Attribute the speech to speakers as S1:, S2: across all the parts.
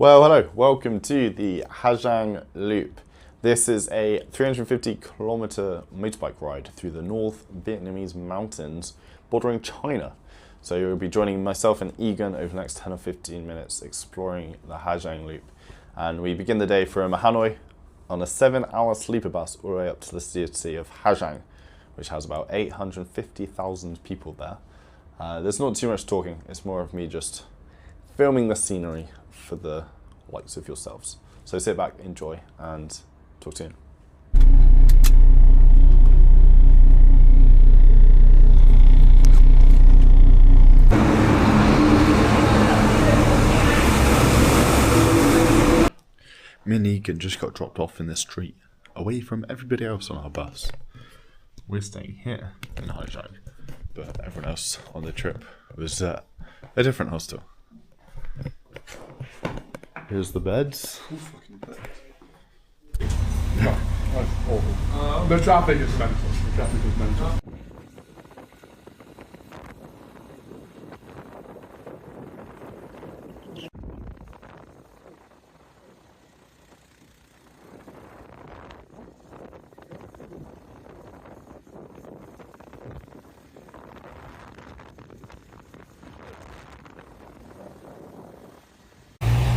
S1: Well, hello, welcome to the Giang Loop. This is a 350-kilometer motorbike ride through the North Vietnamese mountains bordering China. So you'll be joining myself and Egan over the next 10 or 15 minutes exploring the Giang Loop. And we begin the day from Hanoi on a 7-hour sleeper bus all the way up to the city of Giang, which has about 850,000 people there. There's not too much talking, it's more of me just filming the scenery for the likes of yourselves. So sit back, enjoy, and talk to you. Me and Egan just got dropped off in the street, away from everybody else on our bus. We're staying here in Giang, but everyone else on the trip was at a different hostel. Here's the beds.
S2: No, that's awful. The traffic is mental. The traffic is mental.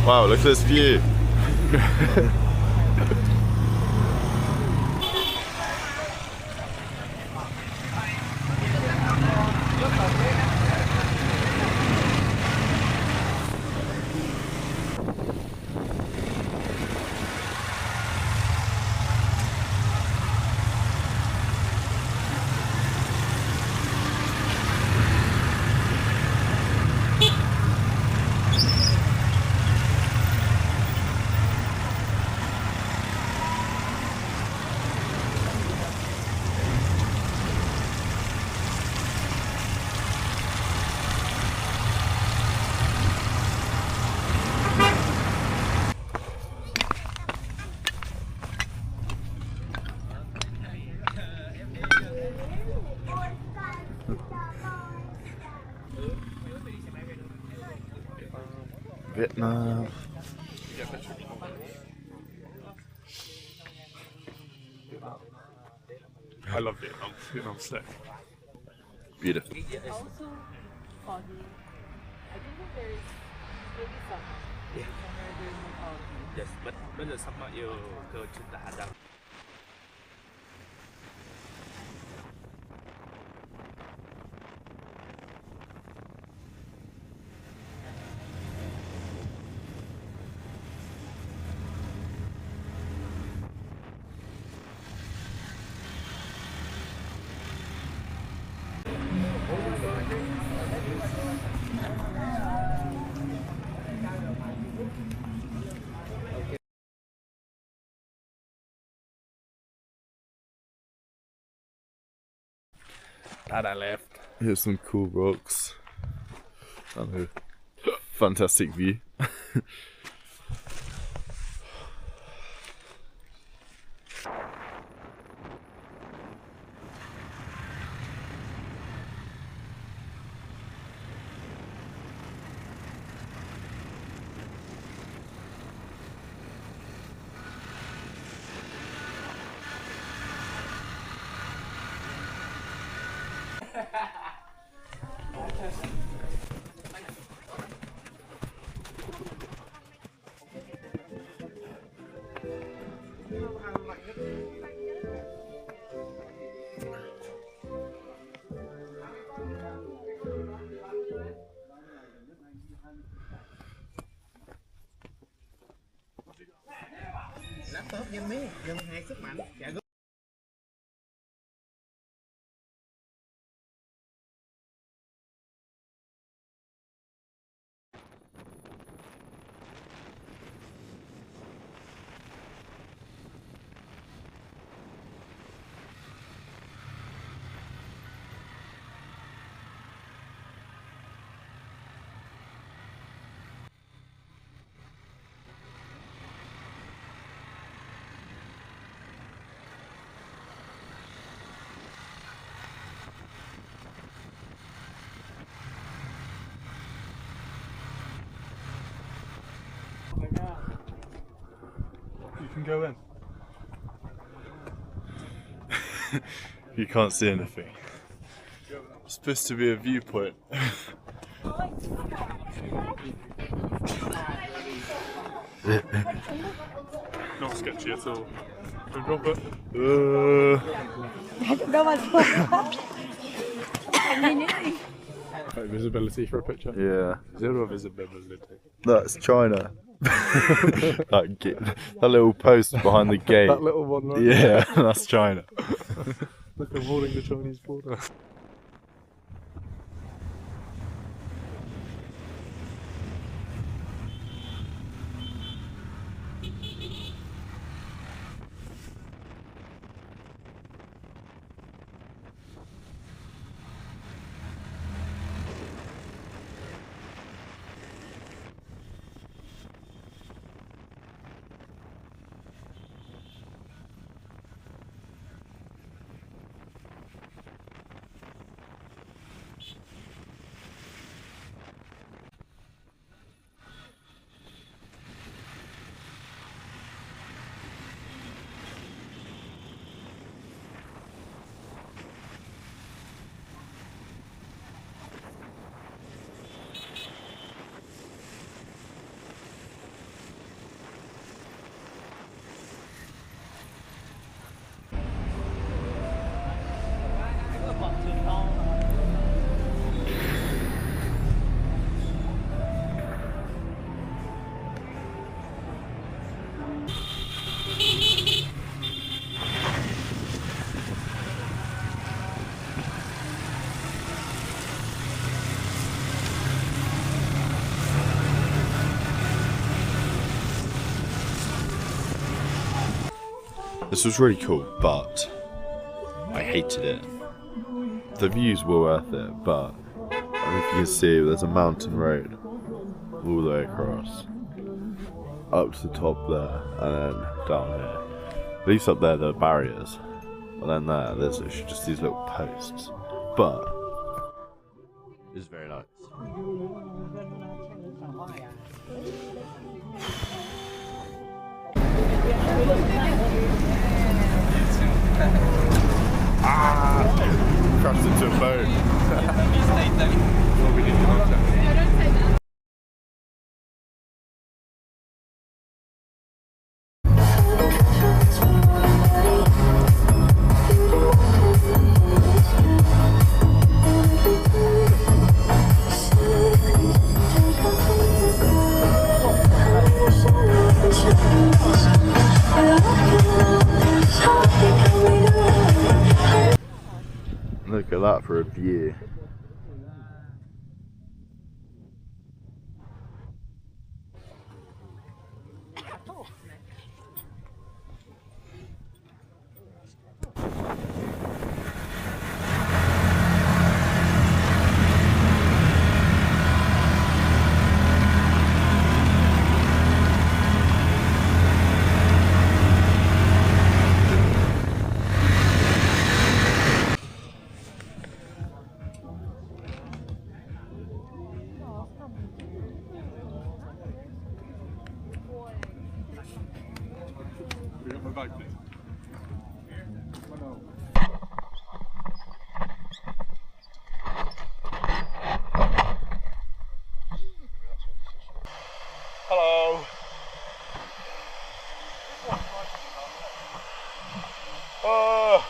S1: Wow, look at this view. Vietnam.
S2: I love Vietnam. Vietnam's sick.
S1: Beautiful.
S3: Also foggy. I think that there is maybe some.
S4: Yeah.
S3: Somewhere there's no foggy.
S4: Yes, but when the summer you go to the Hadang. That I left.
S1: Here's some cool rocks. And a fantastic view.
S4: Laptop nhân mấy, nhân hai sức mạnh.
S2: You can go in.
S1: You can't see anything. It's supposed to be a viewpoint.
S2: Not sketchy at all. Don't drop it. Visibility for a picture.
S1: Yeah.
S2: Zero visibility.
S1: That's China. that little post behind the gate.
S2: That little one, right?
S1: Yeah, that's China.
S2: Look, I'm holding the Chinese border.
S1: This was really cool, but I hated it. The views were worth it, but I don't know if you can see, there's a mountain road all the way across, up to the top there, and then down here. At least up there, there are barriers, and then there's literally just these little posts. But it's very nice. Crashed into a boat.
S2: Well, we need to go check.
S3: No, don't say that.
S1: Look at that for a view.
S2: Can we get my bag, please?
S1: Hello. Oh.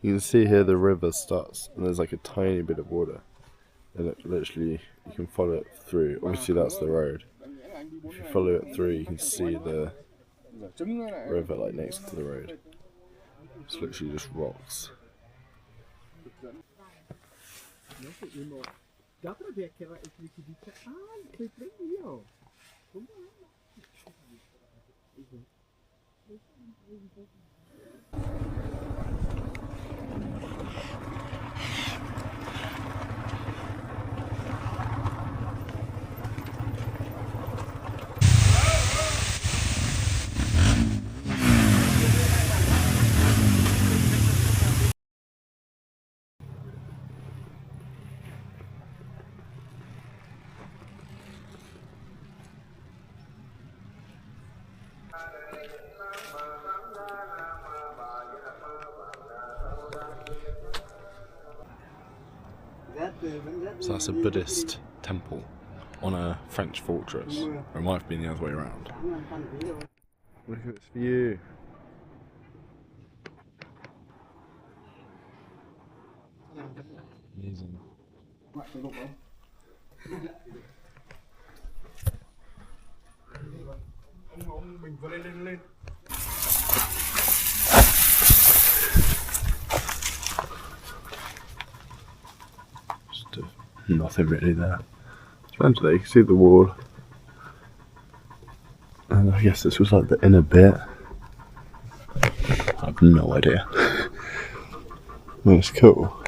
S1: You can see here the river starts and there's like a tiny bit of water, and it literally, you can follow it through. Obviously that's the road. If you follow it through you can see the river like next to the road. It's literally just rocks. So that's a Buddhist temple on a French fortress. Or it might have been the other way around. Look at this view. Amazing. Nothing really there. Essentially, you can see the wall. And I guess this was like the inner bit. I have no idea. That's cool.